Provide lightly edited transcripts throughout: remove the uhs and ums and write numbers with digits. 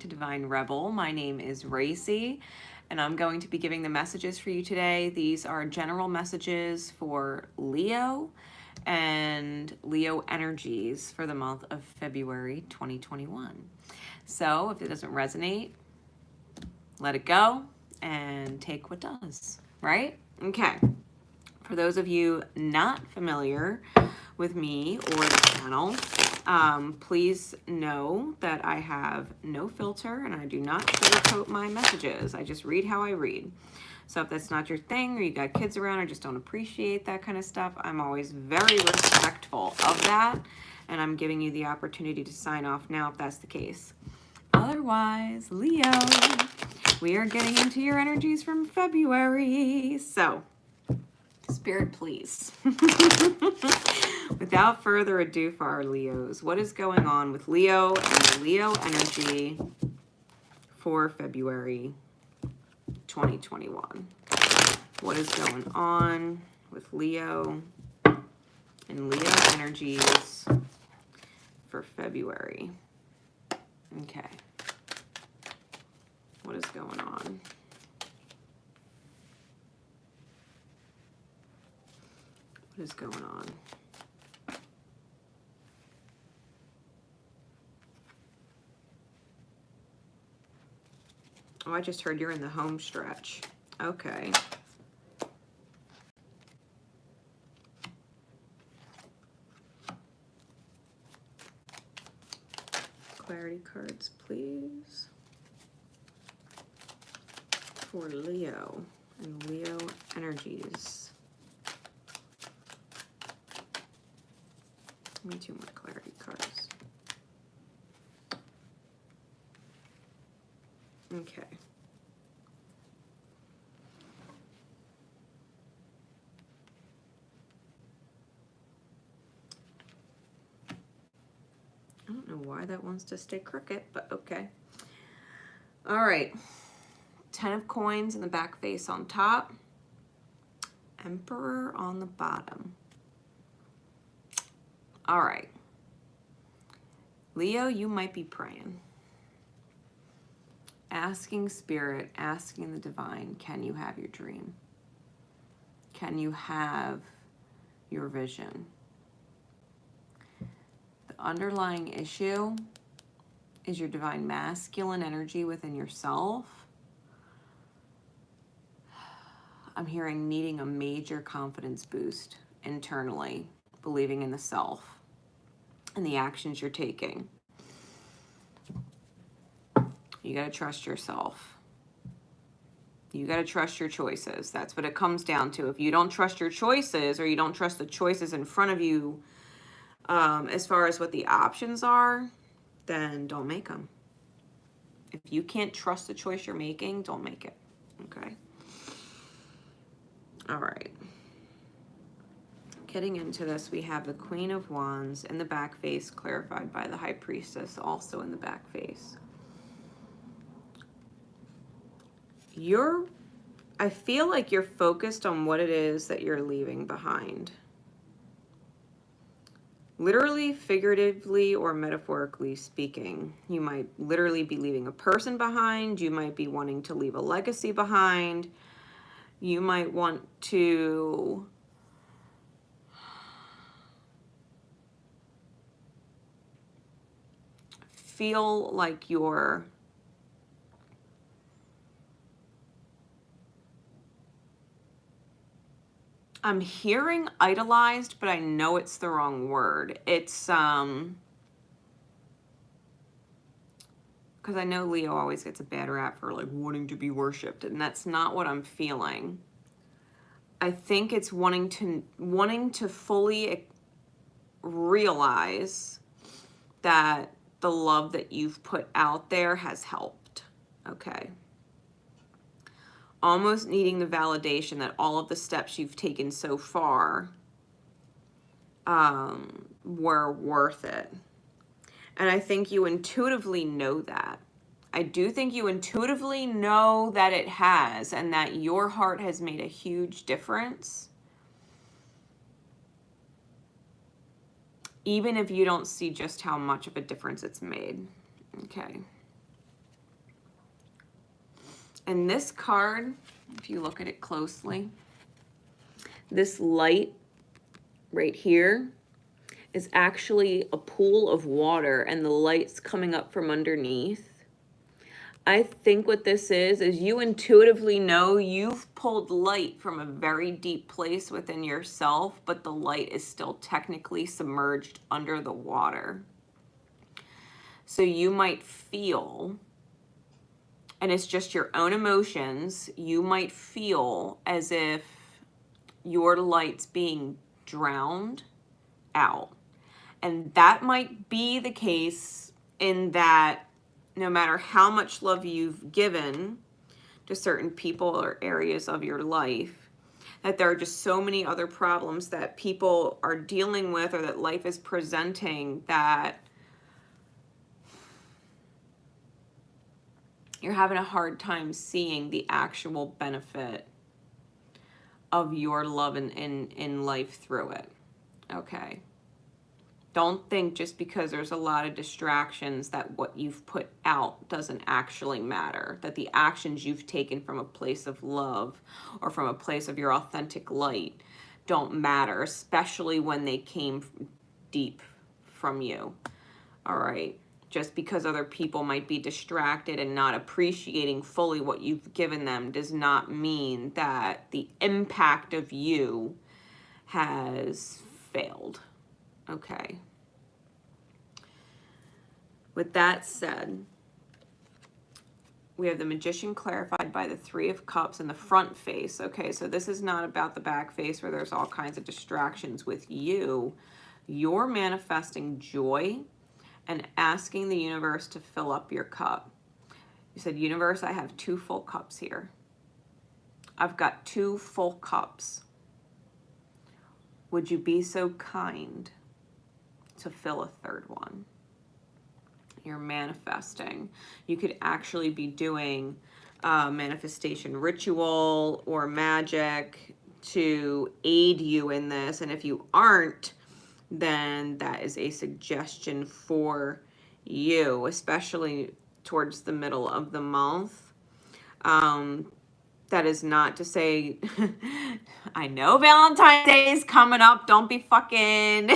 To Divine Rebel. My name is Racy, and I'm going to be giving the messages for you today. These are general messages for Leo and Leo energies for the month of February 2021. So if it doesn't resonate, let it go and take what does, right? Okay. For those of you not familiar with me or the channel, please know that I have no filter and I do not sugarcoat my messages. I just read how I read. So if that's not your thing, or you got kids around or just don't appreciate that kind of stuff, I'm always very respectful of that. And I'm giving you the opportunity to sign off now if that's the case. Otherwise, Leo, we are getting into your energies from February. So, Spirit, please. Without further ado, for our Leos, what is going on with Leo and the Leo energy for February 2021? What is going on with Leo and Leo energies for February? Okay. What is going on? What is going on? Oh, I just heard you're in the home stretch. Okay. Clarity cards, please. For Leo and Leo energies. Give me 2 more clarity cards. Okay. I don't know why that wants to stay crooked, but okay. All right. 10 of coins in the back face on top. Emperor on the bottom. All right. Leo, you might be praying. Asking Spirit, asking the divine, can you have your dream? Can you have your vision? The underlying issue is your divine masculine energy within yourself. I'm hearing needing a major confidence boost internally, believing in the self and the actions you're taking. You got to trust yourself. You got to trust your choices. That's what it comes down to. If you don't trust your choices, or you don't trust the choices in front of you, as far as what the options are, then don't make them. If you can't trust the choice you're making, don't make it. Okay? All right. Getting into this, we have the Queen of Wands in the back face, clarified by the High Priestess, also in the back face. I feel like you're focused on what it is that you're leaving behind. Literally, figuratively, or metaphorically speaking, you might literally be leaving a person behind. You might be wanting to leave a legacy behind. You might want to feel like you're I'm hearing idolized, but I know it's the wrong word. It's because I know Leo always gets a bad rap for like wanting to be worshipped, and that's not what I'm feeling. I think it's wanting to fully realize that the love that you've put out there has helped. Okay. Almost needing the validation that all of the steps you've taken so far were worth it. And I think you intuitively know that. I do think you intuitively know that it has, and that your heart has made a huge difference. Even if you don't see just how much of a difference it's made. Okay. And this card, if you look at it closely, this light right here is actually a pool of water, and the light's coming up from underneath. I think what this is you intuitively know you've pulled light from a very deep place within yourself, but the light is still technically submerged under the water. So you might feel, and it's just your own emotions, you might feel as if your light's being drowned out. And that might be the case in that no matter how much love you've given to certain people or areas of your life, that there are just so many other problems that people are dealing with or that life is presenting that you're having a hard time seeing the actual benefit of your love in life through it. Okay. Don't think just because there's a lot of distractions that what you've put out doesn't actually matter, that the actions you've taken from a place of love or from a place of your authentic light don't matter, especially when they came deep from you. All right. Just because other people might be distracted and not appreciating fully what you've given them does not mean that the impact of you has failed. Okay. With that said, we have the Magician clarified by the Three of Cups in the front face. Okay, so this is not about the back face where there's all kinds of distractions with you. You're manifesting joy and asking the universe to fill up your cup. You said, universe, I have 2 full cups here. I've got 2 full cups. Would you be so kind to fill a 3rd one? You're manifesting. You could actually be doing manifestation ritual or magic to aid you in this. And if you aren't, then that is a suggestion for you, especially towards the middle of the month. That is not to say, I know Valentine's Day is coming up. Don't be fucking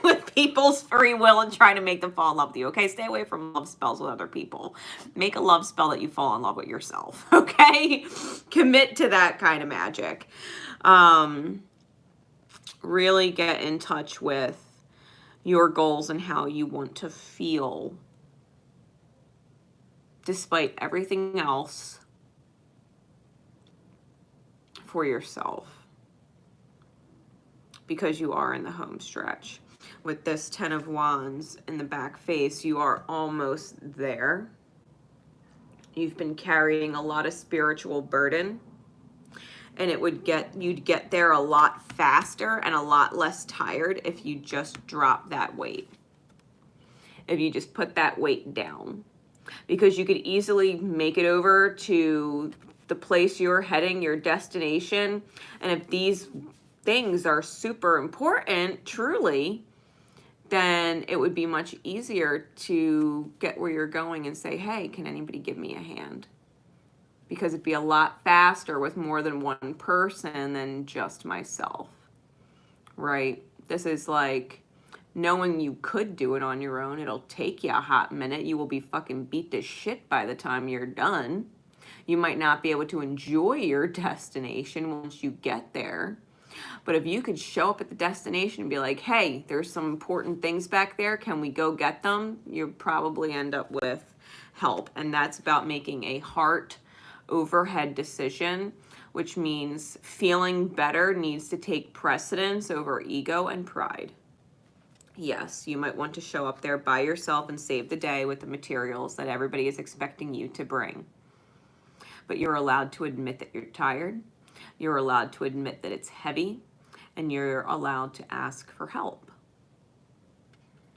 with people's free will and trying to make them fall in love with you, okay? Stay away from love spells with other people. Make a love spell that you fall in love with yourself, okay? Commit to that kind of magic. Really get in touch with your goals and how you want to feel despite everything else for yourself, because you are in the home stretch. With this 10 of Wands in the back face, you are almost there. You've been carrying a lot of spiritual burden, and you'd get there a lot faster and a lot less tired if you just drop that weight. If you just put that weight down, because you could easily make it over to the place you're heading, your destination. And if these things are super important, truly, then it would be much easier to get where you're going and say, hey, can anybody give me a hand? Because it'd be a lot faster with more than one person than just myself, right? This is like knowing you could do it on your own. It'll take you a hot minute. You will be fucking beat to shit by the time you're done. You might not be able to enjoy your destination once you get there. But if you could show up at the destination and be like, hey, there's some important things back there. Can we go get them? You'll probably end up with help. And that's about making a heart overhead decision, which means feeling better needs to take precedence over ego and pride. Yes, you might want to show up there by yourself and save the day with the materials that everybody is expecting you to bring. But you're allowed to admit that you're tired. You're allowed to admit that it's heavy, and you're allowed to ask for help,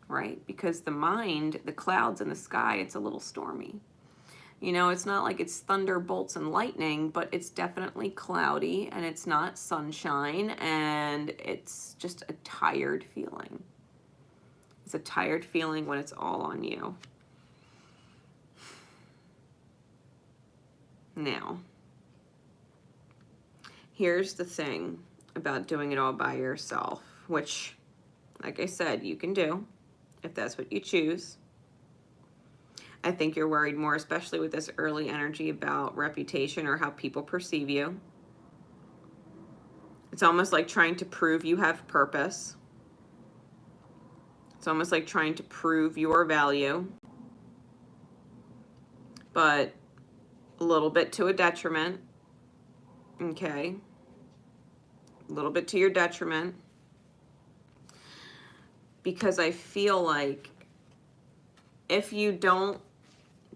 right? Because the mind, the clouds in the sky, it's a little stormy. You know, it's not like it's thunder, bolts, and lightning, but it's definitely cloudy, and it's not sunshine, and it's just a tired feeling. It's a tired feeling when it's all on you. Now, here's the thing about doing it all by yourself, which, like I said, you can do if that's what you choose. I think you're worried more, especially with this early energy, about reputation or how people perceive you. It's almost like trying to prove you have purpose. It's almost like trying to prove your value, but a little bit to a detriment. Okay? A little bit to your detriment. Because I feel like if you don't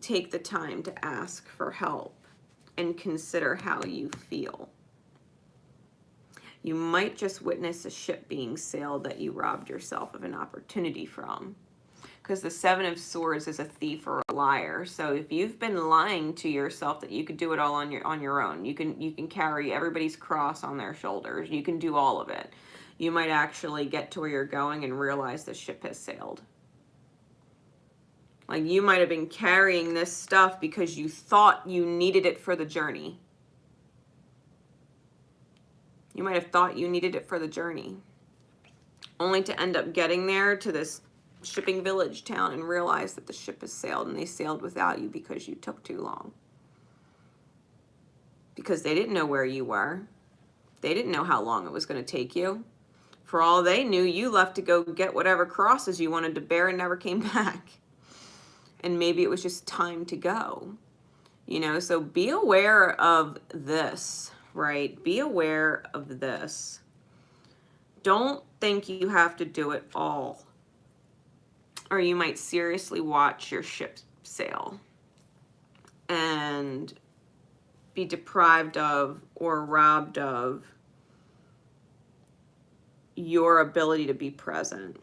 take the time to ask for help and consider how you feel, you might just witness a ship being sailed that you robbed yourself of an opportunity from. Because the Seven of Swords is a thief or a liar. So if you've been lying to yourself that you could do it all on your own, you can carry everybody's cross on their shoulders, you can do all of it, you might actually get to where you're going and realize the ship has sailed. Like, you might have been carrying this stuff because you thought you needed it for the journey. You might have thought you needed it for the journey, only to end up getting there to this shipping village town and realize that the ship has sailed, and they sailed without you because you took too long. Because they didn't know where you were. They didn't know how long it was going to take you. For all they knew, you left to go get whatever crosses you wanted to bear and never came back. And maybe it was just time to go. You know, so be aware of this, right? Be aware of this. Don't think you have to do it all, or you might seriously watch your ship sail and be deprived of or robbed of your ability to be present.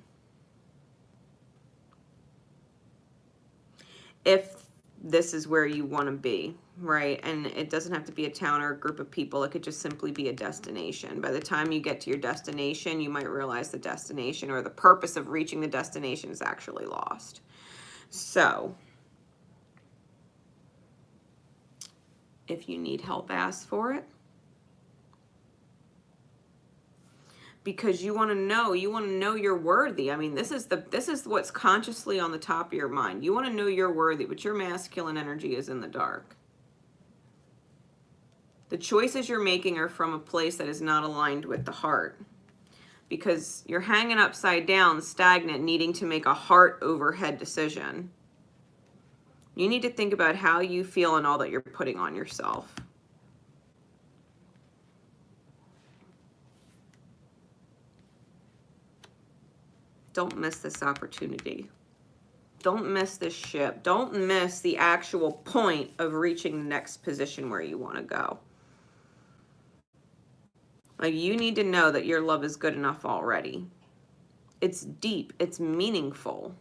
If this is where you want to be, right? And it doesn't have to be a town or a group of people. It could just simply be a destination. By the time you get to your destination, you might realize the destination or the purpose of reaching the destination is actually lost. So, if you need help, ask for it. Because you want to know you're worthy. I mean, this is what's consciously on the top of your mind. You want to know you're worthy, but your masculine energy is in the dark. The choices you're making are from a place that is not aligned with the heart. Because you're hanging upside down, stagnant, needing to make a heart over head decision. You need to think about how you feel and all that you're putting on yourself. Don't miss this opportunity. Don't miss this ship. Don't miss the actual point of reaching the next position where you want to go. Like, you need to know that your love is good enough already. It's deep. It's meaningful.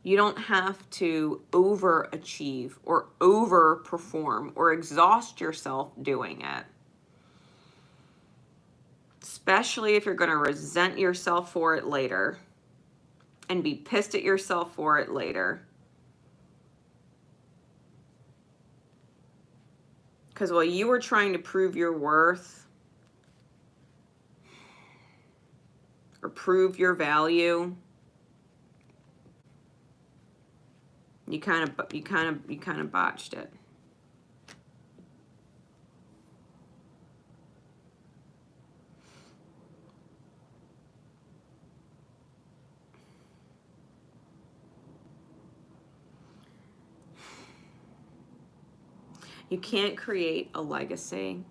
You don't have to overachieve or overperform or exhaust yourself doing it. Especially if you're going to resent yourself for it later and be pissed at yourself for it later. Because while you were trying to prove your worth or prove your value, you kind of botched it. You can't create a legacy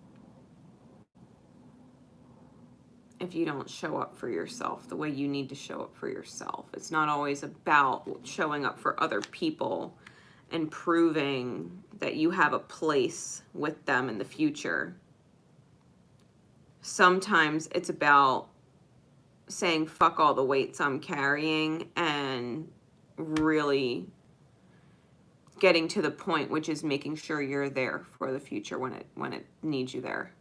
if you don't show up for yourself the way you need to show up for yourself. It's not always about showing up for other people and proving that you have a place with them in the future. Sometimes it's about saying, fuck all the weights I'm carrying, and really getting to the point, which is making sure you're there for the future when it needs you there,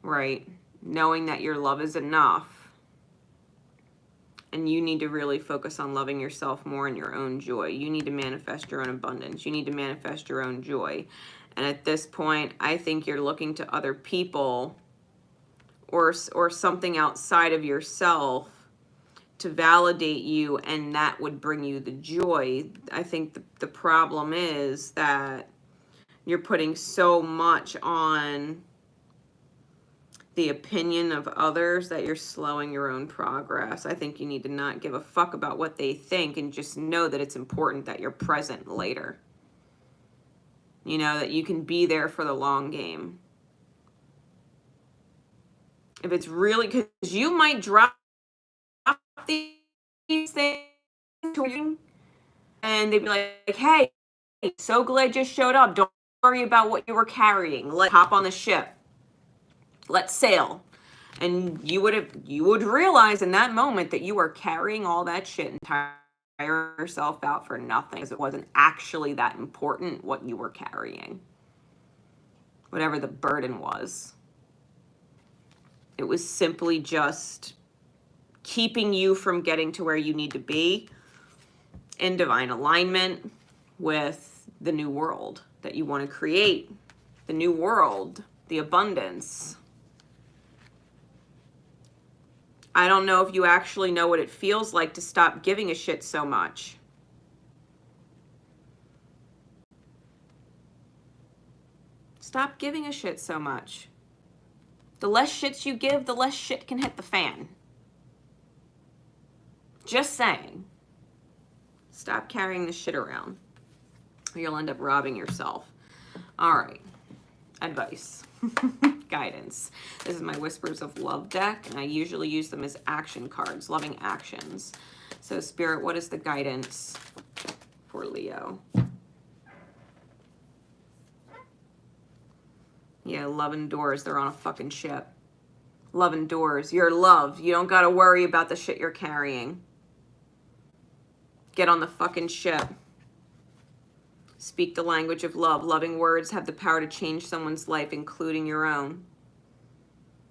right? Knowing that your love is enough And you need to really focus on loving yourself more and your own joy. You need to manifest your own abundance. You need to manifest your own joy. And at this point, I think you're looking to other people or something outside of yourself to validate you, and that would bring you the joy. I think the problem is that you're putting so much on the opinion of others that you're slowing your own progress. I think you need to not give a fuck about what they think and just know that it's important that you're present later. You know, that you can be there for the long game. If it's really, because you might drop these things and they'd be like, hey, so glad you showed up. Don't worry about what you were carrying. Let's hop on the ship. Let's sail. And you would realize in that moment that you were carrying all that shit and tiring yourself out for nothing, because it wasn't actually that important what you were carrying. Whatever the burden was. It was simply just keeping you from getting to where you need to be in divine alignment with the new world that you want to create. The new world, the abundance. I don't know if you actually know what it feels like to stop giving a shit so much. Stop giving a shit so much. The less shits you give, the less shit can hit the fan. Just saying. Stop carrying this shit around, or you'll end up robbing yourself. All right. Advice. Guidance. This is my Whispers of Love deck, and I usually use them as action cards, loving actions. So, Spirit, what is the guidance for Leo? Yeah, love and doors. They're on a fucking ship. Love and doors. You're loved. You don't got to worry about the shit you're carrying. Get on the fucking ship. Speak the language of love. Loving words have the power to change someone's life, including your own.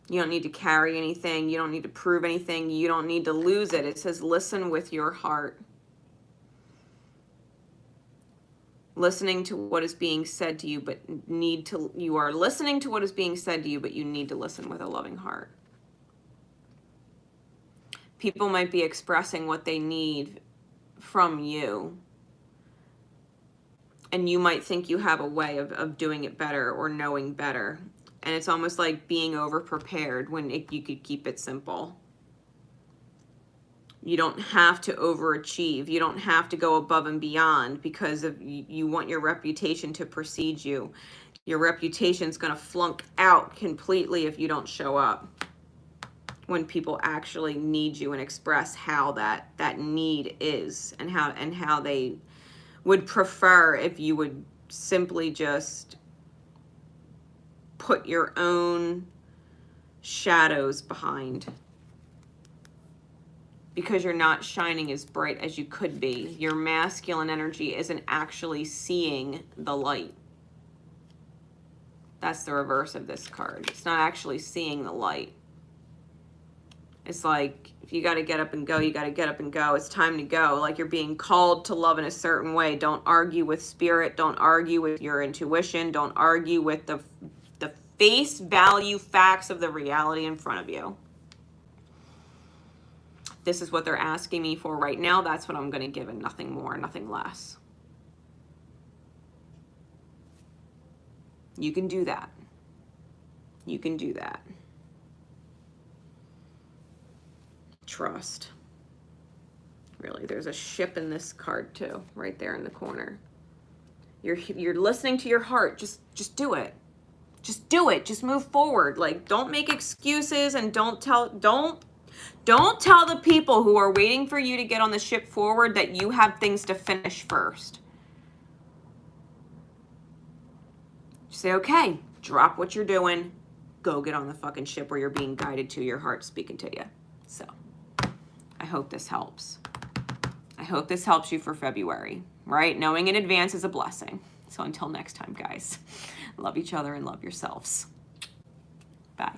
You don't need to carry anything. You don't need to prove anything. You don't need to lose it. It says listen with your heart. Listening to what is being said to you, but you are listening to what is being said to you, but you need to listen with a loving heart. People might be expressing what they need from you, and you might think you have a way of doing it better or knowing better. And it's almost like being over-prepared when you could keep it simple. You don't have to overachieve. You don't have to go above and beyond because you want your reputation to precede you. Your reputation's going to flunk out completely if you don't show up when people actually need you and express how that need is, and how they would prefer if you would simply just put your own shadows behind, because you're not shining as bright as you could be. Your masculine energy isn't actually seeing the light. That's the reverse of this card. It's not actually seeing the light. It's like, if you got to get up and go, you got to get up and go. It's time to go. Like you're being called to love in a certain way. Don't argue with spirit. Don't argue with your intuition. Don't argue with the face value facts of the reality in front of you. This is what they're asking me for right now. That's what I'm going to give, and nothing more, nothing less. You can do that. You can do that. Trust. Really, there's a ship in this card too, right there in the corner. You're listening to your heart. Just do it. Just do it. Just move forward. Like, don't make excuses, and don't tell the people who are waiting for you to get on the ship forward that you have things to finish first. Just say, okay, drop what you're doing. Go get on the fucking ship where you're being guided to, your heart speaking to you. So, I hope this helps. I hope this helps you for February, right? Knowing in advance is a blessing. So until next time, guys, love each other and love yourselves. Bye.